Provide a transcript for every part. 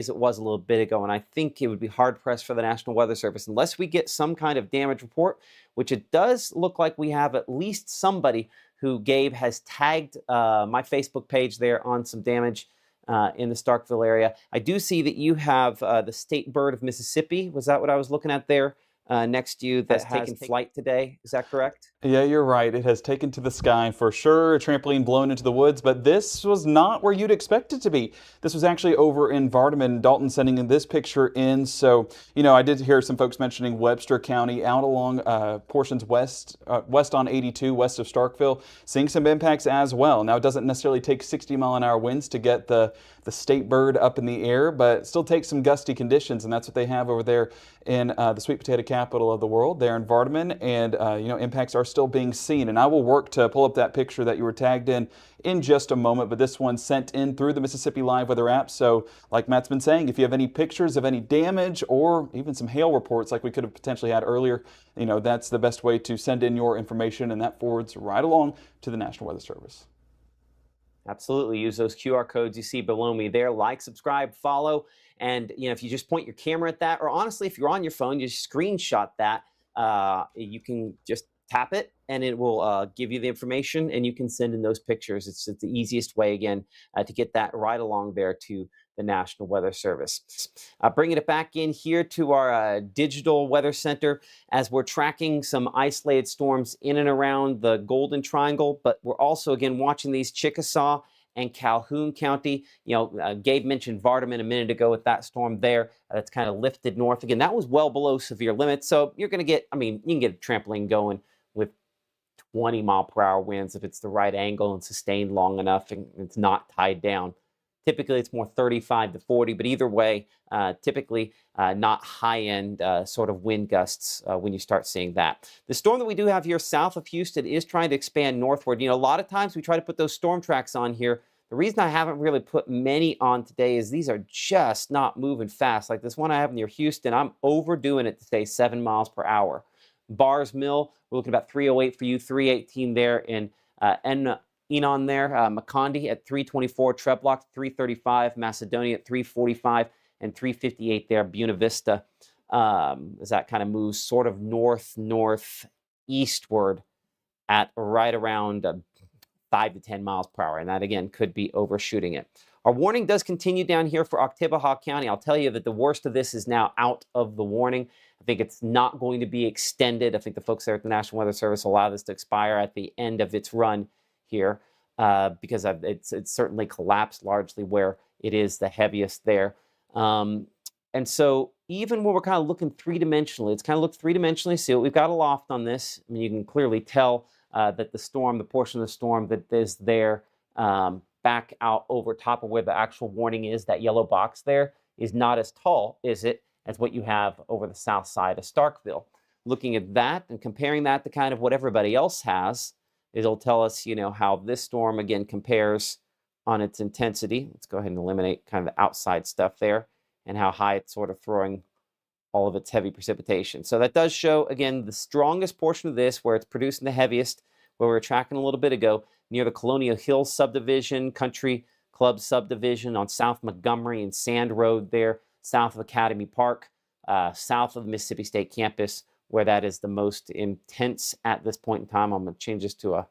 as it was a little bit ago, and I think it would be hard-pressed for the National Weather Service, unless we get some kind of damage report, which it does look like we have at least somebody who Gabe has tagged my Facebook page there on some damage in the Starkville area. I do see that you have the state bird of Mississippi. Was that what I was looking at there next to you that has taken flight today? Is that correct? Yeah, you're right. It has taken to the sky for sure, a trampoline blown into the woods, but this was not where you'd expect it to be. This was actually over in Vardaman. Dalton sending this picture in. So, I did hear some folks mentioning Webster County out along portions west on 82, west of Starkville, seeing some impacts as well. Now, it doesn't necessarily take 60-mile-an-hour winds to get the state bird up in the air, but it still takes some gusty conditions, and that's what they have over there in the sweet potato capital of the world, there in Vardaman, and impacts are still being seen. And I will work to pull up that picture that you were tagged in just a moment, but this one sent in through the Mississippi Live Weather app. So like Matt's been saying, if you have any pictures of any damage or even some hail reports like we could have potentially had earlier, that's the best way to send in your information, and that forwards right along to the National Weather Service. Absolutely. Use those QR codes you see below me there. Like, subscribe, follow. And, if you just point your camera at that, or honestly, if you're on your phone, you just screenshot that. You can just tap it and it will give you the information, and you can send in those pictures. It's the easiest way, again, to get that right along there to the National Weather Service. Bringing it back in here to our digital weather center as we're tracking some isolated storms in and around the Golden Triangle, but we're also, again, watching these Chickasaw and Calhoun County. Gabe mentioned Vardaman a minute ago with that storm there that's kind of lifted north. Again, that was well below severe limits, so you're going to get, you can get a trampoline going with 20-mile-per-hour winds if it's the right angle and sustained long enough and it's not tied down. Typically, it's more 35 to 40, but either way, typically not high-end sort of wind gusts when you start seeing that. The storm that we do have here south of Houston is trying to expand northward. A lot of times we try to put those storm tracks on here. The reason I haven't really put many on today is these are just not moving fast. Like this one I have near Houston, I'm overdoing it to stay 7 miles per hour. Bars Mill, we're looking about 308 for you, 318 there in Enon there, Macondi at 324, Treblock 335, Macedonia at 345, and 358 there, Buena Vista, as that kind of moves sort of northeastward at right around 5 to 10 miles per hour, and that again could be overshooting it. Our warning does continue down here for Oktibbeha County. I'll tell you that the worst of this is now out of the warning. I think it's not going to be extended. I think the folks there at the National Weather Service allow this to expire at the end of its run here because it's certainly collapsed largely where it is the heaviest there. And so even when we're kind of looking three-dimensionally, it's kind of looked three-dimensionally. See what we've got aloft on this. You can clearly tell that the storm, the portion of the storm that is there back out over top of where the actual warning is, that yellow box there, is not as tall, is it, as what you have over the south side of Starkville. Looking at that and comparing that to kind of what everybody else has, it'll tell us, how this storm, again, compares on its intensity. Let's go ahead and eliminate kind of the outside stuff there and how high it's sort of throwing all of its heavy precipitation. So that does show, again, the strongest portion of this, where it's producing the heaviest, where we were tracking a little bit ago, near the Colonial Hills subdivision, Country Club subdivision on South Montgomery and Sand Road there, south of Academy Park, south of the Mississippi State campus, where that is the most intense at this point in time. I'm going to change this to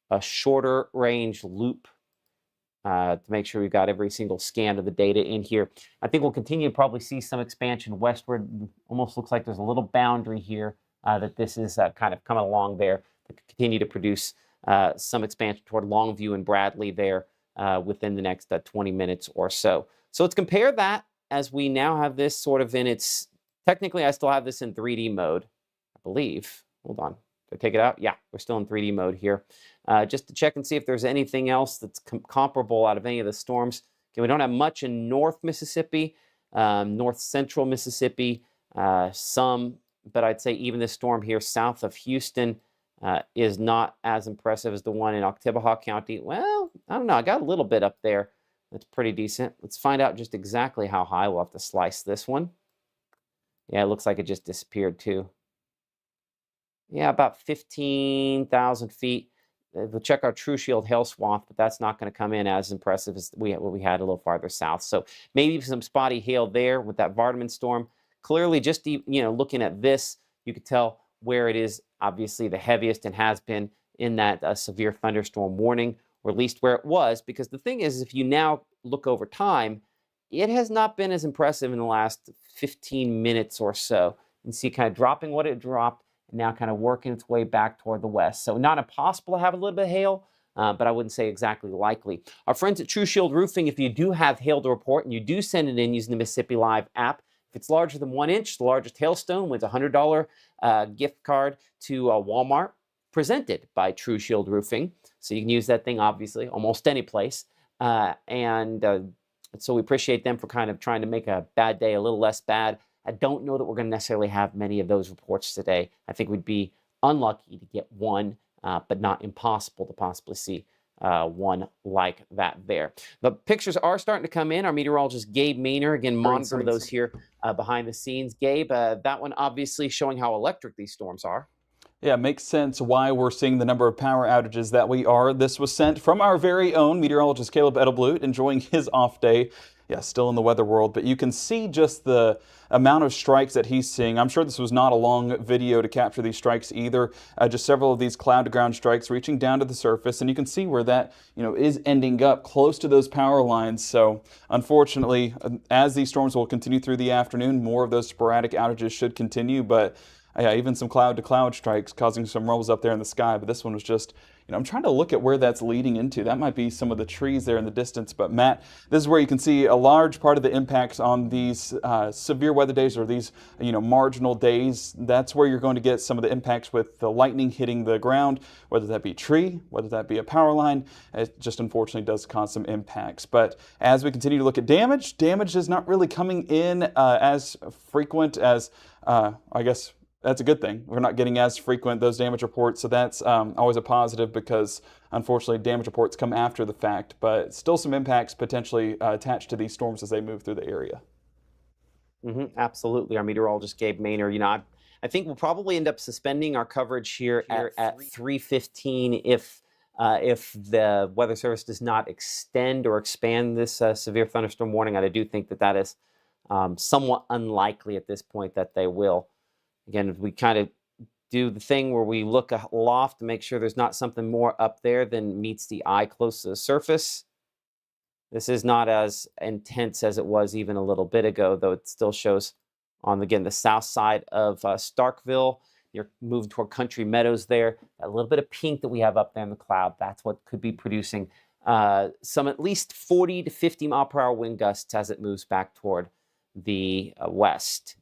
a shorter range loop to make sure we've got every single scan of the data in here. I think we'll continue to probably see some expansion westward. Almost looks like there's a little boundary here that this is kind of coming along there to continue to produce some expansion toward Longview and Bradley there within the next 20 minutes or so. So let's compare that as we now have this sort of in its, technically I still have this in 3D mode, I believe. Hold on, did I take it out? Yeah, we're still in 3D mode here. Just to check and see if there's anything else that's comparable out of any of the storms. Okay, we don't have much in North Mississippi, North Central Mississippi, some, but I'd say even this storm here south of Houston is not as impressive as the one in Oktibbeha County. Well, I don't know, I got a little bit up there. That's pretty decent. Let's find out just exactly how high. We'll have to slice this one. Yeah, it looks like it just disappeared too. Yeah, about 15,000 feet. We'll check our True Shield hail swath, but that's not going to come in as impressive as what we had a little farther south. So maybe some spotty hail there with that Vardaman storm. Clearly, just looking at this, you could tell where it is obviously the heaviest and has been in that severe thunderstorm warning, or at least where it was. Because the thing is, if you now look over time, it has not been as impressive in the last 15 minutes or so. You can see kind of dropping what it dropped, and now kind of working its way back toward the west. So not impossible to have a little bit of hail, but I wouldn't say exactly likely. Our friends at True Shield Roofing, if you do have hail to report and you do send it in using the Mississippi Live app, if it's larger than 1 inch, the largest hailstone wins a $100 gift card to Walmart, presented by True Shield Roofing. So you can use that thing, obviously, almost any place. So we appreciate them for kind of trying to make a bad day a little less bad. I don't know that we're going to necessarily have many of those reports today. I think we'd be unlucky to get one, but not impossible to possibly see one like that there. The pictures are starting to come in. Our meteorologist Gabe Maynor, again, monitoring those here behind the scenes. Gabe, that one obviously showing how electric these storms are. Yeah, it makes sense why we're seeing the number of power outages that we are. This was sent from our very own meteorologist Caleb Edelblut, enjoying his off day. Yeah, still in the weather world, but you can see just the amount of strikes that he's seeing. I'm sure this was not a long video to capture these strikes either. Just several of these cloud-to-ground strikes reaching down to the surface, and you can see where that is ending up close to those power lines. So unfortunately, as these storms will continue through the afternoon, more of those sporadic outages should continue, but yeah, even some cloud-to-cloud strikes causing some rumbles up there in the sky. But this one was just, I'm trying to look at where that's leading into. That might be some of the trees there in the distance. But Matt, this is where you can see a large part of the impacts on these severe weather days, or these, marginal days. That's where you're going to get some of the impacts with the lightning hitting the ground, whether that be a tree, whether that be a power line. It just unfortunately does cause some impacts. But as we continue to look at damage is not really coming in as frequent as, I guess, that's a good thing. We're not getting as frequent those damage reports, so that's always a positive, because unfortunately damage reports come after the fact, but still some impacts potentially attached to these storms as they move through the area. Absolutely. Our meteorologist Gabe Maynor, I think we'll probably end up suspending our coverage here at 3:15 if the Weather Service does not extend or expand this severe thunderstorm warning. I do think that is somewhat unlikely at this point that they will. Again, if we kind of do the thing where we look aloft to make sure there's not something more up there than meets the eye close to the surface. This is not as intense as it was even a little bit ago, though it still shows on, again, the south side of Starkville. You're moving toward Country Meadows there. A little bit of pink that we have up there in the cloud, that's what could be producing some at least 40 to 50 mile per hour wind gusts as it moves back toward the west.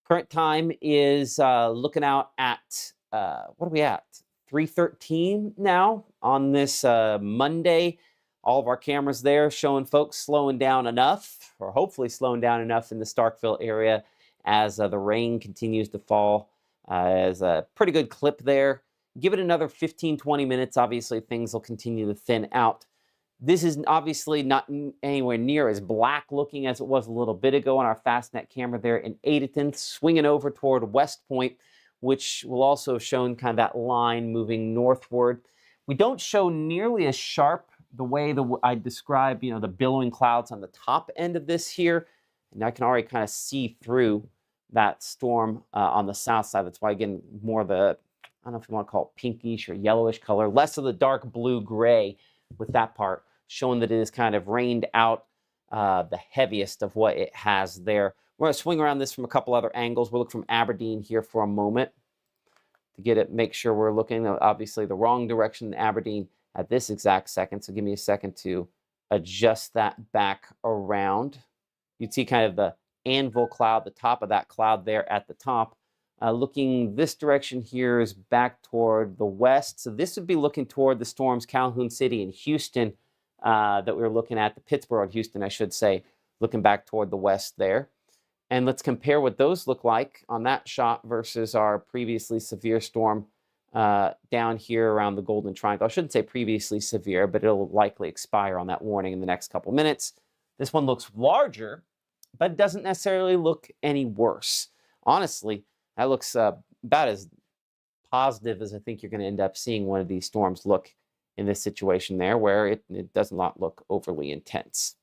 Current time is looking out at, what are we at? 3:13 now on this Monday. All of our cameras there showing folks slowing down enough, or hopefully slowing down enough in the Starkville area as the rain continues to fall. As a pretty good clip there. Give it another 15-20 minutes. Obviously, things will continue to thin out. This is obviously not anywhere near as black looking as it was a little bit ago on our Fastnet camera there in Adeton, swinging over toward West Point, which will also have shown kind of that line moving northward. We don't show nearly as sharp the way I describe, the billowing clouds on the top end of this here. And I can already kind of see through that storm on the south side. That's why, again, more the, I don't know if you want to call it pinkish or yellowish color, less of the dark blue-gray with that part, showing that it has kind of rained out the heaviest of what it has there. We're going to swing around this from a couple other angles. We'll look from Aberdeen here for a moment to get it, make sure we're looking, obviously, the wrong direction in Aberdeen at this exact second. So give me a second to adjust that back around. You'd see kind of the anvil cloud, the top of that cloud there at the top. Looking this direction here is back toward the west. So this would be looking toward the storms Calhoun City and Houston that we were looking at, the Pittsburgh and Houston, I should say, looking back toward the west there. And let's compare what those look like on that shot versus our previously severe storm down here around the Golden Triangle. I shouldn't say previously severe, but it'll likely expire on that warning in the next couple minutes. This one looks larger, but doesn't necessarily look any worse. Honestly, that looks about as positive as I think you're going to end up seeing one of these storms look in this situation there, where it does not look overly intense.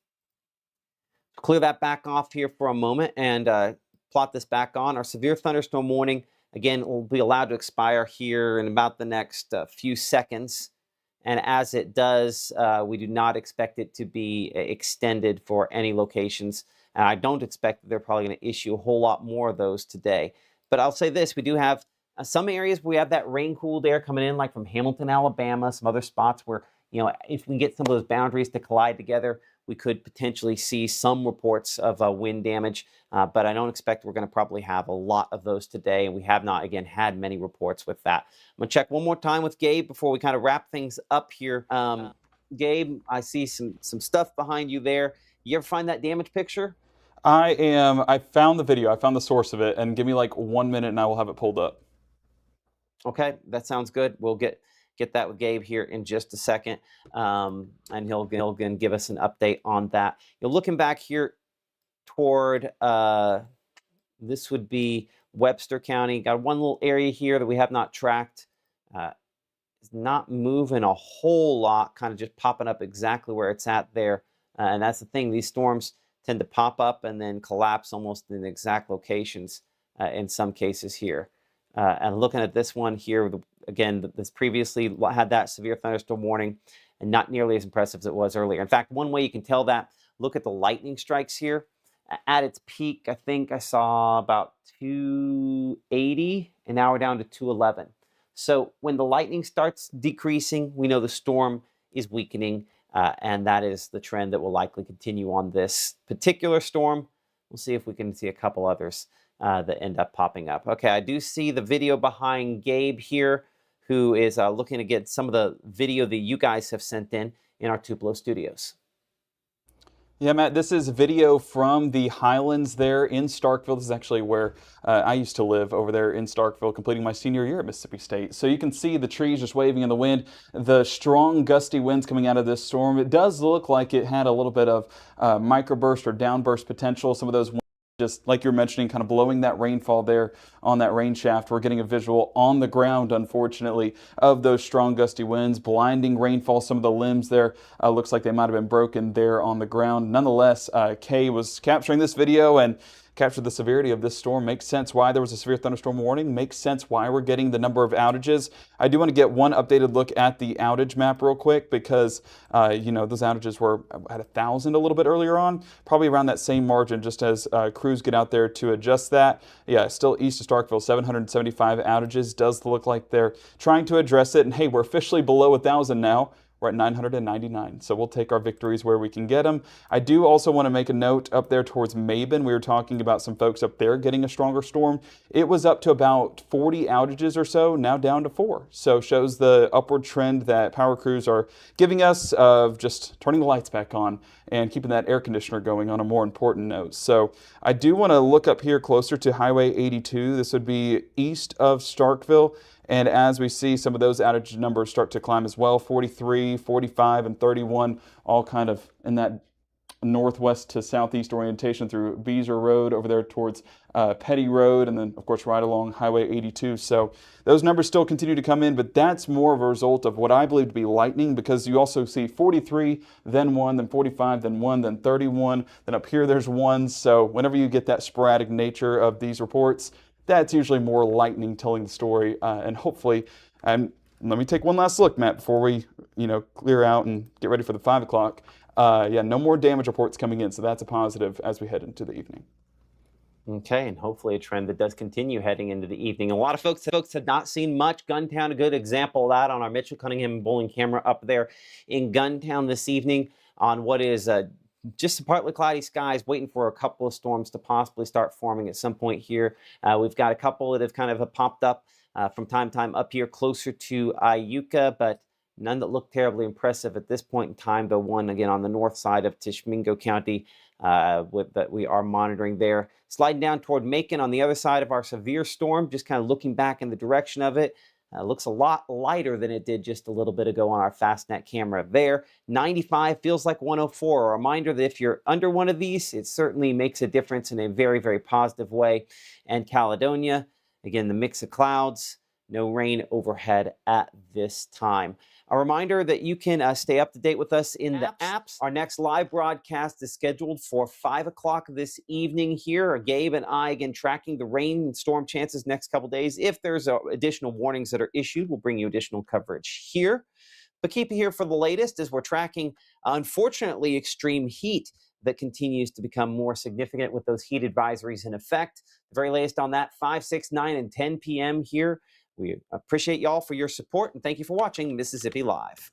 Clear that back off here for a moment and plot this back on. Our severe thunderstorm warning, again, will be allowed to expire here in about the next few seconds. And as it does, we do not expect it to be extended for any locations. And I don't expect that they're probably going to issue a whole lot more of those today. But I'll say this, we do have some areas where we have that rain cooled air coming in, like from Hamilton, Alabama, some other spots where, you know, if we can get some of those boundaries to collide together, we could potentially see some reports of wind damage, but I don't expect we're going to probably have a lot of those today, and we have not, again, had many reports with that. I'm going to check one more time with Gabe before we kind of wrap things up here. Gabe, I see some stuff behind you there. You ever find that damage picture? I found the video. I found the source of it, and give me like 1 minute and I will have it pulled up. Okay, that sounds good. We'll get that with Gabe here in just a second, and he'll give us an update on that. You're looking back here toward this would be Webster County. Got one little area here that we have not tracked. It's not moving a whole lot, kind of just popping up exactly where it's at there, and that's the thing. These storms tend to pop up and then collapse almost in the exact locations in some cases here. And looking at this one here, again, this previously had that severe thunderstorm warning and not nearly as impressive as it was earlier. In fact, one way you can tell that, look at the lightning strikes here. At its peak, I think I saw about 280, and now we're down to 211. So when the lightning starts decreasing, we know the storm is weakening, and that is the trend that will likely continue on this particular storm. We'll see if we can see a couple others that end up popping up. Okay, I do see the video behind Gabe here, who is looking to get some of the video that you guys have sent in our Tupelo studios. Yeah, Matt, this is video from the Highlands there in Starkville. This is actually where I used to live, over there in Starkville, completing my senior year at Mississippi State. So you can see the trees just waving in the wind, the strong gusty winds coming out of this storm. It does look like it had a little bit of microburst or downburst potential. Some of those winds, just like you're mentioning, kind of blowing that rainfall there on that rain shaft. We're getting a visual on the ground, unfortunately, of those strong gusty winds, blinding rainfall. Some of the limbs there looks like they might have been broken there on the ground. Nonetheless, Kay was capturing this video and captured the severity of this storm. Makes sense why there was a severe thunderstorm warning. Makes sense why we're getting the number of outages. I do want to get one updated look at the outage map real quick, because you know, those outages were at 1,000 a little bit earlier on, probably around that same margin, just as crews get out there to adjust that. Yeah, still east of Starkville, 775 outages. Does look like they're trying to address it. And hey, we're officially below 1,000 now. We're at 999, so we'll take our victories where we can get them. I do also want to make a note up there towards Mabin. We were talking about some folks up there getting a stronger storm. It was up to about 40 outages or so, now down to 4. So shows the upward trend that power crews are giving us of just turning the lights back on and keeping that air conditioner going on a more important note. So I do want to look up here closer to Highway 82. This would be east of Starkville. And as we see some of those outage numbers start to climb as well, 43, 45, and 31, all kind of in that northwest to southeast orientation through Beezer Road over there towards Petty Road, and then of course right along Highway 82. So those numbers still continue to come in, but that's more of a result of what I believe to be lightning, because you also see 43, then 1, then 45, then 1, then 31, then up here there's 1. So whenever you get that sporadic nature of these reports, that's usually more lightning telling the story, and hopefully, let me take one last look, Matt, before we, clear out and get ready for the 5 o'clock. Yeah, no more damage reports coming in, so that's a positive as we head into the evening. Okay, and hopefully a trend that does continue heading into the evening. A lot of folks had not seen much. Guntown, a good example of that on our Mitchell Cunningham and Bowling camera up there in Guntown this evening on what is just partly cloudy skies, waiting for a couple of storms to possibly start forming at some point here. We've got a couple that have kind of popped up from time to time up here closer to Iuka, but none that look terribly impressive at this point in time. The one, again, on the north side of Tishomingo County that we are monitoring there. Sliding down toward Macon on the other side of our severe storm, just kind of looking back in the direction of it. Looks a lot lighter than it did just a little bit ago on our Fastnet camera there. 95 feels like 104. A reminder that if you're under one of these, it certainly makes a difference in a very, very positive way. And Caledonia, again, the mix of clouds, No rain overhead at this time. A reminder that you can stay up to date with us in the apps. Our next live broadcast is scheduled for 5 o'clock this evening here. Gabe and I, again, tracking the rain and storm chances next couple days. If there's additional warnings that are issued, we'll bring you additional coverage here. But keep it here for the latest as we're tracking, unfortunately, extreme heat that continues to become more significant with those heat advisories in effect. The very latest on that, 5, 6, 9, and 10 p.m. here. We appreciate y'all for your support, and thank you for watching Mississippi Live.